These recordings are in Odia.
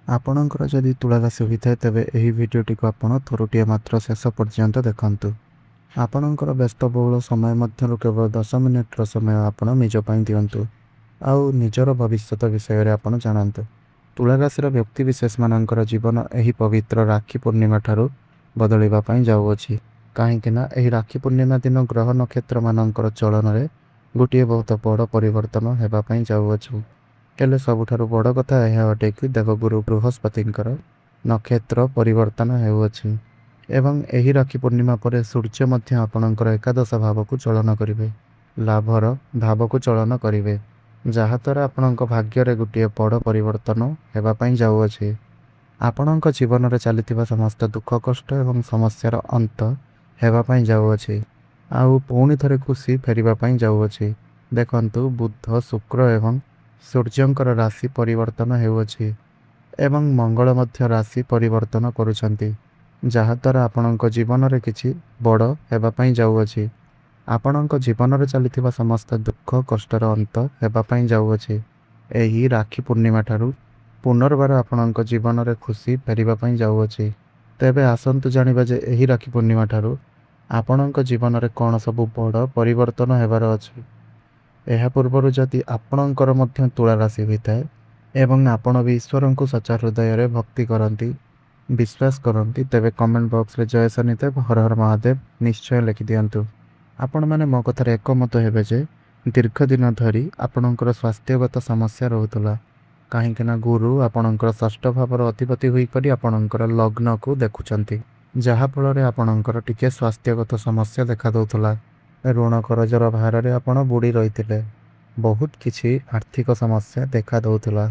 ଆପଣଙ୍କର ଯଦି ତୁଳା ରାଶି ହୋଇଥାଏ ତେବେ ଏହି ଭିଡ଼ିଓଟିକୁ ଆପଣ ଥରୁଟିଏ ମାତ୍ର ଶେଷ ପର୍ଯ୍ୟନ୍ତ ଦେଖନ୍ତୁ। ଆପଣଙ୍କର ବ୍ୟସ୍ତବହୁଳ ସମୟ ମଧ୍ୟରୁ କେବଳ 10 ମିନିଟ୍ର ସମୟ ଆପଣ ନିଜ ପାଇଁ ଦିଅନ୍ତୁ ଆଉ ନିଜର ଭବିଷ୍ୟତ ବିଷୟରେ ଆପଣ ଜାଣନ୍ତୁ। ତୁଳା ରାଶିର ବ୍ୟକ୍ତିବିଶେଷମାନଙ୍କର ଜୀବନ ଏହି ପବିତ୍ର ରାକ୍ଷୀ ପୂର୍ଣ୍ଣିମା ଠାରୁ ବଦଳିବା ପାଇଁ ଯାଉଅଛି। କାହିଁକିନା ଏହି ରାକ୍ଷୀ ପୂର୍ଣ୍ଣିମା ଦିନ ଗ୍ରହ ନକ୍ଷତ୍ରମାନଙ୍କର ଚଳନରେ ଗୋଟିଏ ବହୁତ ବଡ଼ ପରିବର୍ତ୍ତନ ହେବା ପାଇଁ ଯାଉଅଛୁ। ହେଲେ ସବୁଠାରୁ ବଡ଼ କଥା ଏହା ଅଟେ କି ଦେବଗୁରୁ ବୃହସ୍ପତିଙ୍କର ନକ୍ଷତ୍ର ପରିବର୍ତ୍ତନ ହେଉଅଛି ଏବଂ ଏହି ରାକ୍ଷୀ ପୂର୍ଣ୍ଣିମା ପରେ ସୂର୍ଯ୍ୟ ମଧ୍ୟ ଆପଣଙ୍କର ଏକାଦଶ ଭାବକୁ ଚଳନ କରିବେ, ଲାଭର ଭାବକୁ ଚଳନ କରିବେ, ଯାହାଦ୍ୱାରା ଆପଣଙ୍କ ଭାଗ୍ୟରେ ଗୋଟିଏ ବଡ଼ ପରିବର୍ତ୍ତନ ହେବା ପାଇଁ ଯାଉଅଛି। ଆପଣଙ୍କ ଜୀବନରେ ଚାଲିଥିବା ସମସ୍ତ ଦୁଃଖ କଷ୍ଟ ଏବଂ ସମସ୍ୟାର ଅନ୍ତ ହେବା ପାଇଁ ଯାଉଅଛି ଆଉ ପୁଣି ଥରେ ଖୁସି ଫେରିବା ପାଇଁ ଯାଉଅଛି। ଦେଖନ୍ତୁ, ବୁଧ, ଶୁକ୍ର ଏବଂ ସୂର୍ଯ୍ୟଙ୍କର ରାଶି ପରିବର୍ତ୍ତନ ହେଉଅଛି ଏବଂ ମଙ୍ଗଳ ମଧ୍ୟ ରାଶି ପରିବର୍ତ୍ତନ କରୁଛନ୍ତି, ଯାହାଦ୍ୱାରା ଆପଣଙ୍କ ଜୀବନରେ କିଛି ବଡ଼ ହେବା ପାଇଁ ଯାଉଅଛି। ଆପଣଙ୍କ ଜୀବନରେ ଚାଲିଥିବା ସମସ୍ତ ଦୁଃଖ କଷ୍ଟର ଅନ୍ତ ହେବା ପାଇଁ ଯାଉଅଛି। ଏହି ରାକ୍ଷୀ ପୂର୍ଣ୍ଣିମା ଠାରୁ ପୁନର୍ବାର ଆପଣଙ୍କ ଜୀବନରେ ଖୁସି ଫେରିବା ପାଇଁ ଯାଉଅଛି। ତେବେ ଆସନ୍ତୁ ଜାଣିବା ଯେ ଏହି ରାକ୍ଷୀ ପୂର୍ଣ୍ଣିମା ଠାରୁ ଆପଣଙ୍କ ଜୀବନରେ କ'ଣ ସବୁ ବଡ଼ ପରିବର୍ତ୍ତନ ହେବାର ଅଛି। ଏହା ପୂର୍ବରୁ ଯଦି ଆପଣଙ୍କର ମଧ୍ୟ ତୁଳା ରାଶି ହୋଇଥାଏ ଏବଂ ଆପଣ ବି ଈଶ୍ୱରଙ୍କୁ ସଚ୍ଚା ହୃଦୟରେ ଭକ୍ତି କରନ୍ତି, ବିଶ୍ୱାସ କରନ୍ତି, ତେବେ କମେଣ୍ଟ ବକ୍ସରେ ଜୟ ଶନିଦେବ, ହର ହର ମହାଦେବ ନିଶ୍ଚୟ ଲେଖିଦିଅନ୍ତୁ। ଆପଣମାନେ ମୋ କଥାରେ ଏକମତ ହେବେ ଯେ ଦୀର୍ଘ ଦିନ ଧରି ଆପଣଙ୍କର ସ୍ୱାସ୍ଥ୍ୟଗତ ସମସ୍ୟା ରହୁଥିଲା, କାହିଁକିନା ଗୁରୁ ଆପଣଙ୍କର ଷଷ୍ଠ ଭାବର ଅଧିପତି ହୋଇକରି ଆପଣଙ୍କର ଲଗ୍ନକୁ ଦେଖୁଛନ୍ତି, ଯାହାଫଳରେ ଆପଣଙ୍କର ଟିକେ ସ୍ୱାସ୍ଥ୍ୟଗତ ସମସ୍ୟା ଦେଖାଦେଉଥିଲା। ଋଣ କରଜର ଭାରରେ ଆପଣ ବୁଡ଼ି ରହିଥିଲେ। ବହୁତ କିଛି ଆର୍ଥିକ ସମସ୍ୟା ଦେଖାଦେଉଥିଲା,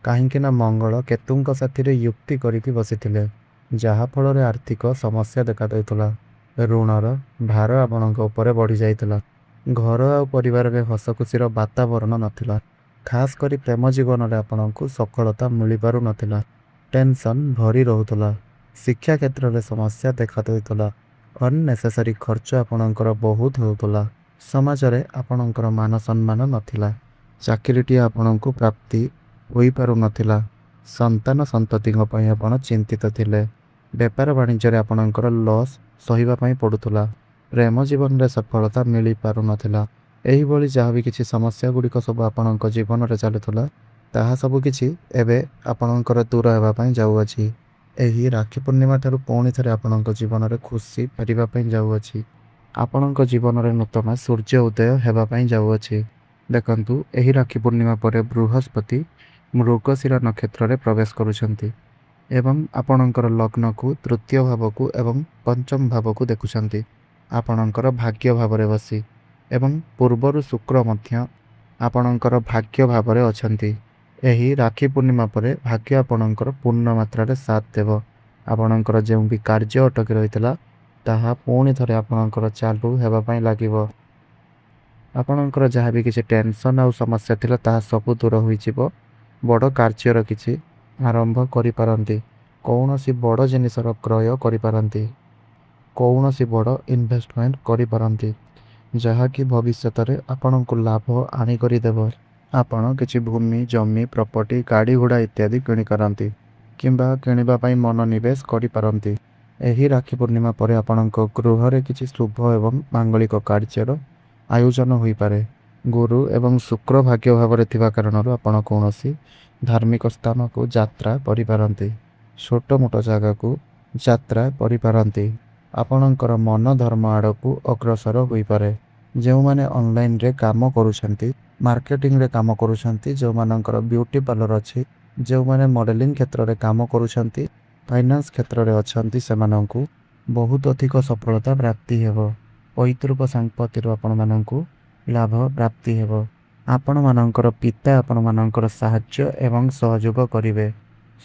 କାହିଁକିନା ମଙ୍ଗଳ କେତୁଙ୍କ ସାଥିରେ ଯୁକ୍ତି କରିକି ବସିଥିଲେ, ଯାହାଫଳରେ ଆର୍ଥିକ ସମସ୍ୟା ଦେଖାଦେଉଥିଲା। ଋଣର ଭାର ଆପଣଙ୍କ ଉପରେ ବଢ଼ିଯାଇଥିଲା। ଘର ଆଉ ପରିବାରରେ ହସଖୁସିର ବାତାବରଣ ନଥିଲା। ଖାସ୍ କରି ପ୍ରେମ ଜୀବନରେ ଆପଣଙ୍କୁ ସଫଳତା ମିଳିପାରୁନଥିଲା। ଟେନସନ୍ ଭରି ରହୁଥିଲା। ଶିକ୍ଷା କ୍ଷେତ୍ରରେ ସମସ୍ୟା ଦେଖାଦେଉଥିଲା। ଅନନେସେସାରୀ ଖର୍ଚ୍ଚ ଆପଣଙ୍କର ବହୁତ ହେଉଥିଲା। ସମାଜରେ ଆପଣଙ୍କର ମାନ ସମ୍ମାନ ନଥିଲା। ଚାକିରିଟିଏ ଆପଣଙ୍କୁ ପ୍ରାପ୍ତି ହୋଇପାରୁନଥିଲା। ସନ୍ତାନ ସନ୍ତତିଙ୍କ ପାଇଁ ଆପଣ ଚିନ୍ତିତ ଥିଲେ। ବେପାର ବାଣିଜ୍ୟରେ ଆପଣଙ୍କର ଲସ୍ ସହିବା ପାଇଁ ପଡ଼ୁଥିଲା। ପ୍ରେମ ଜୀବନରେ ସଫଳତା ମିଳିପାରୁନଥିଲା। ଏହିଭଳି ଯାହା ବି କିଛି ସମସ୍ୟା ଗୁଡ଼ିକ ସବୁ ଆପଣଙ୍କ ଜୀବନରେ ଚାଲୁଥିଲା, ତାହା ସବୁ କିଛି ଏବେ ଆପଣଙ୍କର ଦୂର ହେବା ପାଇଁ ଯାଉଅଛି। ଏହି ରାକ୍ଷୀ ପୂର୍ଣ୍ଣିମା ଠାରୁ ପୁଣି ଥରେ ଆପଣଙ୍କ ଜୀବନରେ ଖୁସି ଫେରିବା ପାଇଁ ଯାଉଅଛି। ଆପଣଙ୍କ ଜୀବନରେ ନୂତନ ସୂର୍ଯ୍ୟ ଉଦୟ ହେବା ପାଇଁ ଯାଉଅଛି। ଦେଖନ୍ତୁ, ଏହି ରାକ୍ଷୀ ପୂର୍ଣ୍ଣିମା ପରେ ବୃହସ୍ପତି ମୃଗଶିର ନକ୍ଷତ୍ରରେ ପ୍ରବେଶ କରୁଛନ୍ତି ଏବଂ ଆପଣଙ୍କର ଲଗ୍ନକୁ, ତୃତୀୟ ଭାବକୁ ଏବଂ ପଞ୍ଚମ ଭାବକୁ ଦେଖୁଛନ୍ତି ଆପଣଙ୍କର ଭାଗ୍ୟ ଭାବରେ ବସି, ଏବଂ ପୂର୍ବରୁ ଶୁକ୍ର ମଧ୍ୟ ଆପଣଙ୍କର ଭାଗ୍ୟ ଭାବରେ ଅଛନ୍ତି। ଏହି ରାକ୍ଷୀ ପୂର୍ଣ୍ଣିମା ପରେ ଭାଗ୍ୟ ଆପଣଙ୍କର ପୂର୍ଣ୍ଣ ମାତ୍ରାରେ ସାଥ ଦେବ। ଆପଣଙ୍କର ଯେଉଁ ବି କାର୍ଯ୍ୟ ଅଟକି ରହିଥିଲା ତାହା ପୁଣି ଥରେ ଆପଣଙ୍କର ଚାଲୁ ହେବା ପାଇଁ ଲାଗିବ। ଆପଣଙ୍କର ଯାହା ବି କିଛି ଟେନସନ୍ ଆଉ ସମସ୍ୟା ଥିଲା ତାହା ସବୁ ଦୂର ହୋଇଯିବ। ବଡ଼ କାର୍ଯ୍ୟର କିଛି ଆରମ୍ଭ କରିପାରନ୍ତି। କୌଣସି ବଡ଼ ଜିନିଷର କ୍ରୟ କରିପାରନ୍ତି। କୌଣସି ବଡ଼ ଇନଭେଷ୍ଟମେଣ୍ଟ କରିପାରନ୍ତି, ଯାହାକି ଭବିଷ୍ୟତରେ ଆପଣଙ୍କୁ ଲାଭ ଆଣିକରି ଦେବ। ଆପଣ କିଛି ଭୂମି, ଜମି, ପ୍ରପର୍ଟି, ଗାଡ଼ି ଘୋଡ଼ା ଇତ୍ୟାଦି କିଣିପାରନ୍ତି କିମ୍ବା କିଣିବା ପାଇଁ ମନୋନିବେଶ କରିପାରନ୍ତି। ଏହି ରାକ୍ଷୀ ପୂର୍ଣ୍ଣିମା ପରେ ଆପଣଙ୍କ ଗୃହରେ କିଛି ଶୁଭ ଏବଂ ମାଙ୍ଗଳିକ କାର୍ଯ୍ୟର ଆୟୋଜନ ହୋଇପାରେ। ଗୁରୁ ଏବଂ ଶୁକ୍ର ଭାଗ୍ୟ ଭାବରେ ଥିବା କାରଣରୁ ଆପଣ କୌଣସି ଧାର୍ମିକ ସ୍ଥାନକୁ ଯାତ୍ରା କରିପାରନ୍ତି। ଛୋଟ ମୋଟ ଜାଗାକୁ ଯାତ୍ରା କରିପାରନ୍ତି। ଆପଣଙ୍କର ମନ ଧର୍ମ ଆଡ଼କୁ ଅଗ୍ରସର ହୋଇପାରେ। ଯେଉଁମାନେ ଅନଲାଇନରେ କାମ କରୁଛନ୍ତି, ମାର୍କେଟିଂରେ କାମ କରୁଛନ୍ତି, ଯେଉଁମାନଙ୍କର ବ୍ୟୁଟି ପାର୍ଲର ଅଛି, ଯେଉଁମାନେ ମଡେଲିଂ କ୍ଷେତ୍ରରେ କାମ କରୁଛନ୍ତି, ଫାଇନାନ୍ସ କ୍ଷେତ୍ରରେ ଅଛନ୍ତି, ସେମାନଙ୍କୁ ବହୁତ ଅଧିକ ସଫଳତା ପ୍ରାପ୍ତି ହେବ। ପୈତୃକ ସମ୍ପତ୍ତିରୁ ଆପଣମାନଙ୍କୁ ଲାଭ ପ୍ରାପ୍ତି ହେବ। ଆପଣମାନଙ୍କର ପିତା ଆପଣମାନଙ୍କର ସାହାଯ୍ୟ ଏବଂ ସହଯୋଗ କରିବେ।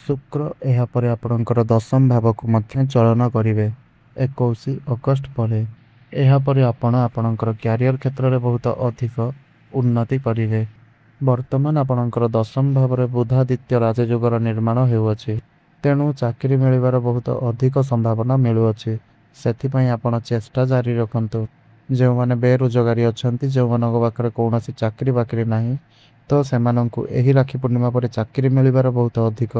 ଶୁକ୍ର ଏହାପରେ ଆପଣଙ୍କର ଦଶମ ଭାବକୁ ମଧ୍ୟ ଚଳନ କରିବେ 21 ଅଗଷ୍ଟ ପରେ। ଏହାପରେ ଆପଣ ଆପଣଙ୍କର କ୍ୟାରିୟର କ୍ଷେତ୍ରରେ ବହୁତ ଅଧିକ ଉନ୍ନତି କରିବେ। ବର୍ତ୍ତମାନ ଆପଣଙ୍କର ଦଶମ ଭାବରେ ବୁଧାଦିତ୍ୟ ରାଜଯୋଗର ନିର୍ମାଣ ହେଉଅଛି, ତେଣୁ ଚାକିରି ମିଳିବାର ବହୁତ ଅଧିକ ସମ୍ଭାବନା ମିଳୁଅଛି। ସେଥିପାଇଁ ଆପଣ ଚେଷ୍ଟା ଜାରି ରଖନ୍ତୁ। ଯେଉଁମାନେ ବେରୋଜଗାରୀ ଅଛନ୍ତି, ଯେଉଁମାନଙ୍କ ପାଖରେ କୌଣସି ଚାକିରି ବାକିରି ନାହିଁ, ତ ସେମାନଙ୍କୁ ଏହି ରାକ୍ଷୀ ପୂର୍ଣ୍ଣିମା ପରେ ଚାକିରି ମିଳିବାର ବହୁତ ଅଧିକ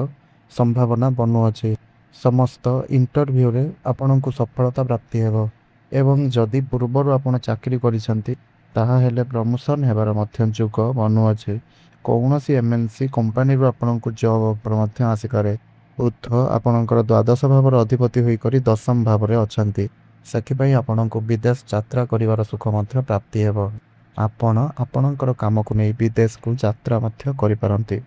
संभावना बनुअछि। समस्त इंटरव्यू रे आपनकु सफलता प्राप्ति हेबो एवं जदि पूर्वरु आपण चाकरी करिसंती ताहा हेले प्रमोशन हेबार मध्य जुग बनुअछि। कौनसी एमएनसी कंपनी रो आपनकु जॉब ऑफर मध्य आसी करे। बुध आपणकर द्वादश भावर अधिपति होइकरी दशम भावरे अछंती। ସେଥିପାଇଁ ଆପଣଙ୍କୁ ବିଦେଶ ଯାତ୍ରା କରିବାର ସୁଖ ମଧ୍ୟ ପ୍ରାପ୍ତି ହେବ। ଆପଣ ଆପଣଙ୍କର କାମକୁ ନେଇ ବିଦେଶକୁ ଯାତ୍ରା ମଧ୍ୟ କରିପାରନ୍ତି।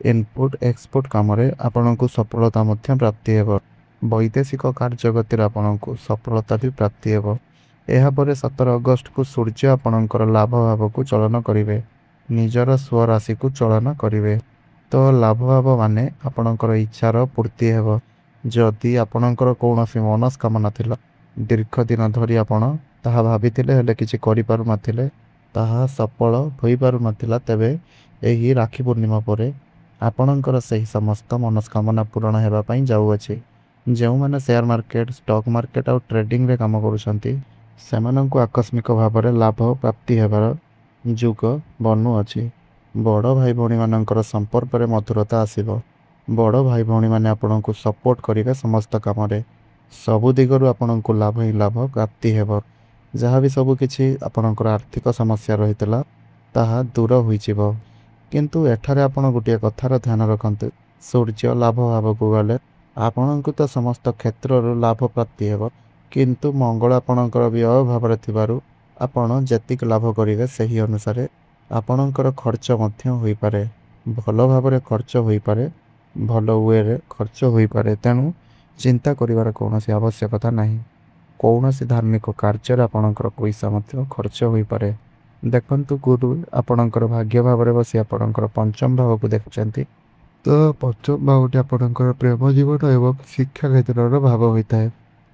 ଇନପୁଟ ଏକ୍ସପୋର୍ଟ କାମରେ ଆପଣଙ୍କୁ ସଫଳତା ମଧ୍ୟ ପ୍ରାପ୍ତି ହେବ। ବୈଦେଶିକ କାର୍ଯ୍ୟଗତିରେ ଆପଣଙ୍କୁ ସଫଳତା ବି ପ୍ରାପ୍ତି ହେବ। ଏହାପରେ 17 ଅଗଷ୍ଟକୁ ସୂର୍ଯ୍ୟ ଆପଣଙ୍କର ଲାଭ ଭାବକୁ ଚଳନ କରିବେ, ନିଜର ସ୍ୱରାଶିକୁ ଚଳନ କରିବେ। ତ ଲାଭ ଭାବ ମାନେ ଆପଣଙ୍କର ଇଚ୍ଛାର ପୂର୍ତ୍ତି ହେବ। ଯଦି ଆପଣଙ୍କର କୌଣସି ମନସ୍କାମନା ଥିଲା, ଦୀର୍ଘ ଦିନ ଧରି ଆପଣ ତାହା ଭାବିଥିଲେ ହେଲେ କିଛି କରିପାରୁନଥିଲେ, ତାହା ସଫଳ ହୋଇପାରୁନଥିଲା, ତେବେ ଏହି ରାକ୍ଷୀ ପୂର୍ଣ୍ଣିମା ପରେ ଆପଣଙ୍କର ସେହି ସମସ୍ତ ମନସ୍କାମନା ପୂରଣ ହେବା ପାଇଁ ଯାଉଅଛି। ଯେଉଁମାନେ ସେୟାର ମାର୍କେଟ, ଷ୍ଟକ୍ ମାର୍କେଟ ଆଉ ଟ୍ରେଡିଂରେ କାମ କରୁଛନ୍ତି ସେମାନଙ୍କୁ ଆକସ୍ମିକ ଭାବରେ ଲାଭ ପ୍ରାପ୍ତି ହେବାର ଯୁଗ ବନୁଅଛି। ବଡ଼ ଭାଇ ଭଉଣୀମାନଙ୍କର ସମ୍ପର୍କରେ ମଧୁରତା ଆସିବ। ବଡ଼ ଭାଇ ଭଉଣୀମାନେ ଆପଣଙ୍କୁ ସପୋର୍ଟ କରିବେ ସମସ୍ତ କାମରେ। ସବୁ ଦିଗରୁ ଆପଣଙ୍କୁ ଲାଭ ହିଁ ଲାଭ ପ୍ରାପ୍ତି ହେବ। ଯାହା ବି ସବୁ କିଛି ଆପଣଙ୍କର ଆର୍ଥିକ ସମସ୍ୟା ରହିଥିଲା ତାହା ଦୂର ହୋଇଯିବ। କିନ୍ତୁ ଏଠାରେ ଆପଣ ଗୋଟିଏ କଥାର ଧ୍ୟାନ ରଖନ୍ତୁ, ସୂର୍ଯ୍ୟ ଲାଭ ଭାବକୁ ଗଲେ ଆପଣଙ୍କୁ ତ ସମସ୍ତ କ୍ଷେତ୍ରରୁ ଲାଭ ପ୍ରାପ୍ତି ହେବ, କିନ୍ତୁ ମଙ୍ଗଳ ଆପଣଙ୍କର ବ୍ୟୟ ଭାବରେ ଥିବାରୁ ଆପଣ ଯେତିକି ଲାଭ କରିବେ ସେହି ଅନୁସାରେ ଆପଣଙ୍କର ଖର୍ଚ୍ଚ ମଧ୍ୟ ହୋଇପାରେ। ଭଲ ଭାବରେ ଖର୍ଚ୍ଚ ହୋଇପାରେ, ଭଲ ୱେରେ ଖର୍ଚ୍ଚ ହୋଇପାରେ। ତେଣୁ ଚିନ୍ତା କରିବାର କୌଣସି ଆବଶ୍ୟକତା ନାହିଁ। କୌଣସି ଧାର୍ମିକ କାର୍ଯ୍ୟରେ ଆପଣଙ୍କର ପଇସା ମଧ୍ୟ ଖର୍ଚ୍ଚ ହୋଇପାରେ। ଦେଖନ୍ତୁ, ଗୁରୁ ଆପଣଙ୍କର ଭାଗ୍ୟ ଭାବରେ ବସି ଆପଣଙ୍କର ପଞ୍ଚମ ଭାବକୁ ଦେଖୁଛନ୍ତି। ତ ପଞ୍ଚମ ଭାବଟି ଆପଣଙ୍କର ପ୍ରେମ ଜୀବନ ଏବଂ ଶିକ୍ଷା କ୍ଷେତ୍ରର ଭାବ ହୋଇଥାଏ।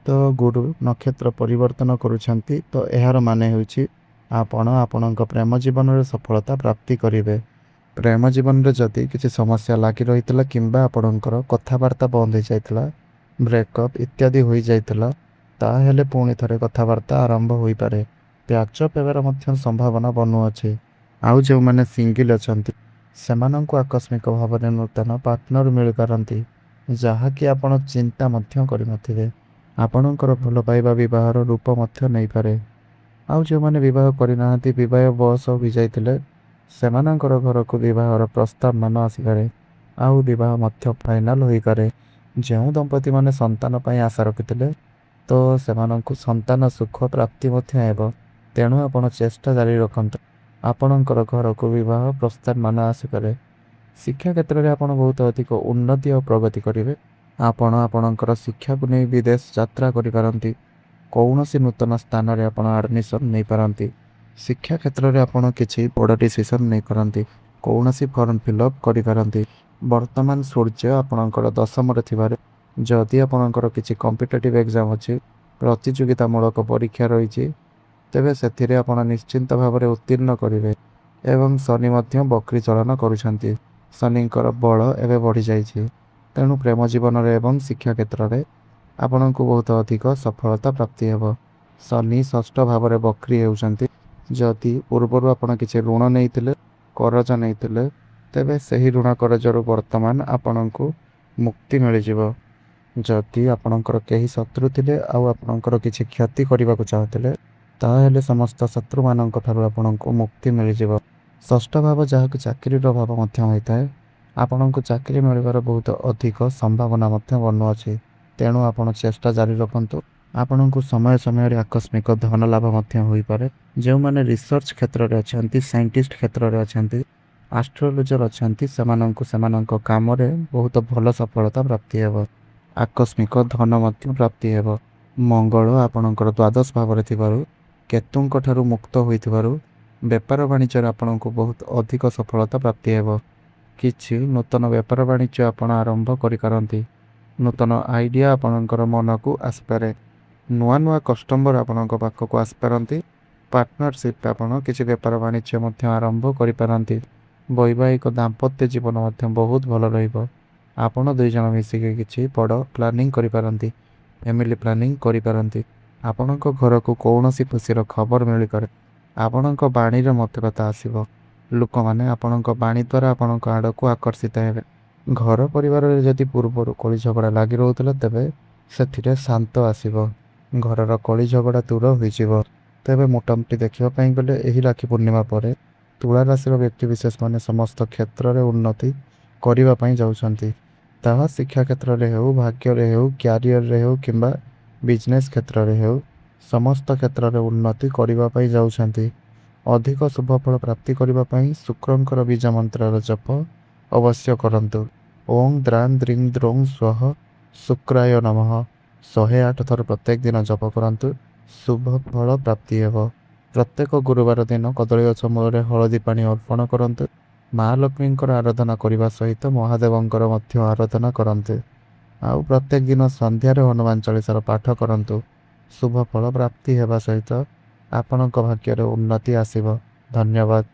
ତ ଗୁରୁ ନକ୍ଷତ୍ର ପରିବର୍ତ୍ତନ କରୁଛନ୍ତି, ତ ଏହାର ମାନେ ହେଉଛି ଆପଣ ଆପଣଙ୍କ ପ୍ରେମ ଜୀବନରେ ସଫଳତା ପ୍ରାପ୍ତି କରିବେ। ପ୍ରେମ ଜୀବନରେ ଯଦି କିଛି ସମସ୍ୟା ଲାଗି ରହିଥିଲା କିମ୍ବା ଆପଣଙ୍କର କଥାବାର୍ତ୍ତା ବନ୍ଦ ହୋଇଯାଇଥିଲା, ବ୍ରେକଅପ୍ ଇତ୍ୟାଦି ହୋଇଯାଇଥିଲା, ତାହେଲେ ପୁଣି ଥରେ କଥାବାର୍ତ୍ତା ଆରମ୍ଭ ହୋଇପାରେ। ପ୍ୟାଚଅପ୍ ହେବାର ମଧ୍ୟ ସମ୍ଭାବନା ବନୁଅଛି। ଆଉ ଯେଉଁମାନେ ସିଙ୍ଗିଲ୍ ଅଛନ୍ତି ସେମାନଙ୍କୁ ଆକସ୍ମିକ ଭାବରେ ନୂତନ ପାର୍ଟନର ମିଳିପାରନ୍ତି, ଯାହାକି ଆପଣ ଚିନ୍ତା ମଧ୍ୟ କରିନଥିବେ। ଆପଣଙ୍କର ଭଲ ପାଇବା ବିବାହର ରୂପ ମଧ୍ୟ ନେଇପାରେ। ଆଉ ଯେଉଁମାନେ ବିବାହ କରିନାହାନ୍ତି, ବିବାହ ବୟସ ହୋଇଯାଇଥିଲେ, ସେମାନଙ୍କର ଘରକୁ ବିବାହର ପ୍ରସ୍ତାବ ମାନ ଆସିପାରେ। ଆଉ ବିବାହ ମଧ୍ୟ ଫାଇନାଲ ହୋଇପାରେ। ଯେଉଁ ଦମ୍ପତିମାନେ ସନ୍ତାନ ପାଇଁ ଆଶା ରଖିଥିଲେ, ତ ସେମାନଙ୍କୁ ସନ୍ତାନ ସୁଖ ପ୍ରାପ୍ତି ମଧ୍ୟ ହେବ। ତେଣୁ ଆପଣ ଚେଷ୍ଟା ଜାରି ରଖନ୍ତୁ। ଆପଣଙ୍କର ଘରକୁ ବିବାହ ପ୍ରସ୍ତାବ ମାନ ଆସିପାରେ। ଶିକ୍ଷା କ୍ଷେତ୍ରରେ ଆପଣ ବହୁତ ଅଧିକ ଉନ୍ନତି ଆଉ ପ୍ରଗତି କରିବେ। ଆପଣ ଆପଣଙ୍କର ଶିକ୍ଷାକୁ ନେଇ ବିଦେଶ ଯାତ୍ରା କରିପାରନ୍ତି। କୌଣସି ନୂତନ ସ୍ଥାନରେ ଆପଣ ଆଡ଼ମିସନ୍ ନେଇପାରନ୍ତି। ଶିକ୍ଷା କ୍ଷେତ୍ରରେ ଆପଣ କିଛି ବଡ଼ ଡିସିସନ୍ ନେଇପାରନ୍ତି। କୌଣସି ଫର୍ମ ଫିଲ୍ଅପ୍ କରିପାରନ୍ତି। ବର୍ତ୍ତମାନ ସୂର୍ଯ୍ୟ ଆପଣଙ୍କର ଦଶମରେ ଥିବାରୁ ଯଦି ଆପଣଙ୍କର କିଛି କମ୍ପିଟେଟିଭ୍ ଏକ୍ଜାମ୍ ଅଛି, ପ୍ରତିଯୋଗିତାମୂଳକ ପରୀକ୍ଷା ରହିଛି, ତେବେ ସେଥିରେ ଆପଣ ନିଶ୍ଚିନ୍ତ ଭାବରେ ଉତ୍ତୀର୍ଣ୍ଣ କରିବେ। ଏବଂ ଶନି ମଧ୍ୟ ବକ୍ରି ଚଳନ କରୁଛନ୍ତି। ଶନିଙ୍କର ବଳ ଏବେ ବଢ଼ିଯାଇଛି। ତେଣୁ ପ୍ରେମ ଜୀବନରେ ଏବଂ ଶିକ୍ଷା କ୍ଷେତ୍ରରେ ଆପଣଙ୍କୁ ବହୁତ ଅଧିକ ସଫଳତା ପ୍ରାପ୍ତି ହେବ। ଶନି ଷଷ୍ଠ ଭାବରେ ବକ୍ରି ହେଉଛନ୍ତି। ଯଦି ପୂର୍ବରୁ ଆପଣ କିଛି ଋଣ ନେଇଥିଲେ, କରଜ ନେଇଥିଲେ, ତେବେ ସେହି ଋଣ କରଜରୁ ବର୍ତ୍ତମାନ ଆପଣଙ୍କୁ ମୁକ୍ତି ମିଳିଯିବ। ଯଦି ଆପଣଙ୍କର କେହି ଶତ୍ରୁ ଥିଲେ ଆଉ ଆପଣଙ୍କର କିଛି କ୍ଷତି କରିବାକୁ ଚାହୁଁଥିଲେ, ତାହେଲେ ସମସ୍ତ ଶତ୍ରୁମାନଙ୍କ ଠାରୁ ଆପଣଙ୍କୁ ମୁକ୍ତି ମିଳିଯିବ। ଷଷ୍ଠ ଭାବ ଯାହାକୁ ଚାକିରିର ଭାବ ମଧ୍ୟ ହୋଇଥାଏ, ଆପଣଙ୍କୁ ଚାକିରି ମିଳିବାର ବହୁତ ଅଧିକ ସମ୍ଭାବନା ମଧ୍ୟ ବନୁଅଛି। ତେଣୁ ଆପଣ ଚେଷ୍ଟା ଜାରି ରଖନ୍ତୁ। ଆପଣଙ୍କୁ ସମୟ ସମୟରେ ଆକସ୍ମିକ ଧନ ଲାଭ ମଧ୍ୟ ହୋଇପାରେ। ଯେଉଁମାନେ ରିସର୍ଚ୍ଚ କ୍ଷେତ୍ରରେ ଅଛନ୍ତି, ସାଇଣ୍ଟିଷ୍ଟ କ୍ଷେତ୍ରରେ ଅଛନ୍ତି, ଆଷ୍ଟ୍ରୋଲୋଜର ଅଛନ୍ତି, ସେମାନଙ୍କୁ ସେମାନଙ୍କ କାମରେ ବହୁତ ଭଲ ସଫଳତା ପ୍ରାପ୍ତି ହେବ। ଆକସ୍ମିକ ଧନ ମଧ୍ୟ ପ୍ରାପ୍ତି ହେବ। ମଙ୍ଗଳ ଆପଣଙ୍କର ଦ୍ୱାଦଶ ଭାବରେ ଥିବାରୁ, କେତୁଙ୍କ ଠାରୁ ମୁକ୍ତ ହୋଇଥିବାରୁ ବେପାର ବାଣିଜ୍ୟରେ ଆପଣଙ୍କୁ ବହୁତ ଅଧିକ ସଫଳତା ପ୍ରାପ୍ତି ହେବ। କିଛି ନୂତନ ବେପାର ବାଣିଜ୍ୟ ଆପଣ ଆରମ୍ଭ କରିପାରନ୍ତି। ନୂତନ ଆଇଡ଼ିଆ ଆପଣଙ୍କର ମନକୁ ଆସିପାରେ। ନୂଆ ନୂଆ କଷ୍ଟମର ଆପଣଙ୍କ ପାଖକୁ ଆସିପାରନ୍ତି। ପାର୍ଟନରସିପ୍ରେ ଆପଣ କିଛି ବେପାର ବାଣିଜ୍ୟ ମଧ୍ୟ ଆରମ୍ଭ କରିପାରନ୍ତି। ବୈବାହିକ ଦାମ୍ପତ୍ୟ ଜୀବନ ମଧ୍ୟ ବହୁତ ଭଲ ରହିବ। ଆପଣ ଦୁଇଜଣ ମିଶିକି କିଛି ବଡ଼ ପ୍ଲାନିଂ କରିପାରନ୍ତି, ଫ୍ୟାମିଲି ପ୍ଲାନିଂ କରିପାରନ୍ତି। ଆପଣଙ୍କ ଘରକୁ କୌଣସି ଖୁସିର ଖବର ମିଳିପାରେ। ଆପଣଙ୍କ ବାଣୀରେ ମଧୁରତା ଆସିବ। ଲୋକମାନେ ଆପଣଙ୍କ ବାଣୀ ଦ୍ୱାରା ଆପଣଙ୍କ ଆଡ଼କୁ ଆକର୍ଷିତ ହେବେ। ଘର ପରିବାରରେ ଯଦି ପୂର୍ବରୁ କଳି ଝଗଡ଼ା ଲାଗି ରହୁଥିଲା ତେବେ ସେଥିରେ ଶାନ୍ତ ଆସିବ। ଘରର କଳି ଝଗଡ଼ା ଦୂର ହୋଇଯିବ। ତେବେ ମୋଟାମୋଟି ଦେଖିବା ପାଇଁ ଗଲେ ଏହି ରାକ୍ଷୀ ପୂର୍ଣ୍ଣିମା ପରେ ତୁଳା ରାଶିର ବ୍ୟକ୍ତିବିଶେଷମାନେ ସମସ୍ତ କ୍ଷେତ୍ରରେ ଉନ୍ନତି କରିବା ପାଇଁ ଯାଉଛନ୍ତି। ତାହା ଶିକ୍ଷା କ୍ଷେତ୍ରରେ ହେଉ, ଭାଗ୍ୟରେ ହେଉ, କ୍ୟାରିୟରରେ ହେଉ କିମ୍ବା ବିଜନେସ୍ କ୍ଷେତ୍ରରେ ହେଉ, ସମସ୍ତ କ୍ଷେତ୍ରରେ ଉନ୍ନତି କରିବା ପାଇଁ ଯାଉଛନ୍ତି। ଅଧିକ ଶୁଭଫଳ ପ୍ରାପ୍ତି କରିବା ପାଇଁ ଶୁକ୍ରଙ୍କର ବୀଜ ମନ୍ତ୍ରର ଜପ ଅବଶ୍ୟ କରନ୍ତୁ। ଓଂ ଦ୍ରାଂ ଦ୍ରିଂ ଦ୍ରୌଂ ସ୍ୱଃ ଶୁକ୍ରାୟ ନମଃ 108 ଥର ପ୍ରତ୍ୟେକ ଦିନ ଜପ କରନ୍ତୁ। ଶୁଭ ଫଳ ପ୍ରାପ୍ତି ହେବ। ପ୍ରତ୍ୟେକ ଗୁରୁବାର ଦିନ କଦଳୀ ଗଛ ମୂଳରେ ହଳଦୀ ପାଣି ଅର୍ପଣ କରନ୍ତୁ। ମା ଲକ୍ଷ୍ମୀଙ୍କର ଆରାଧନା କରିବା ସହିତ ମହାଦେବଙ୍କର ମଧ୍ୟ ଆରାଧନା କରନ୍ତୁ। ଆଉ ପ୍ରତ୍ୟେକ ଦିନ ସନ୍ଧ୍ୟାରେ ହନୁମାନ ଚାଳିଶାର ପାଠ କରନ୍ତୁ। ଶୁଭ ଫଳ ପ୍ରାପ୍ତି ହେବା ସହିତ ଆପଣଙ୍କ ଭାଗ୍ୟରେ ଉନ୍ନତି ଆସିବ। ଧନ୍ୟବାଦ।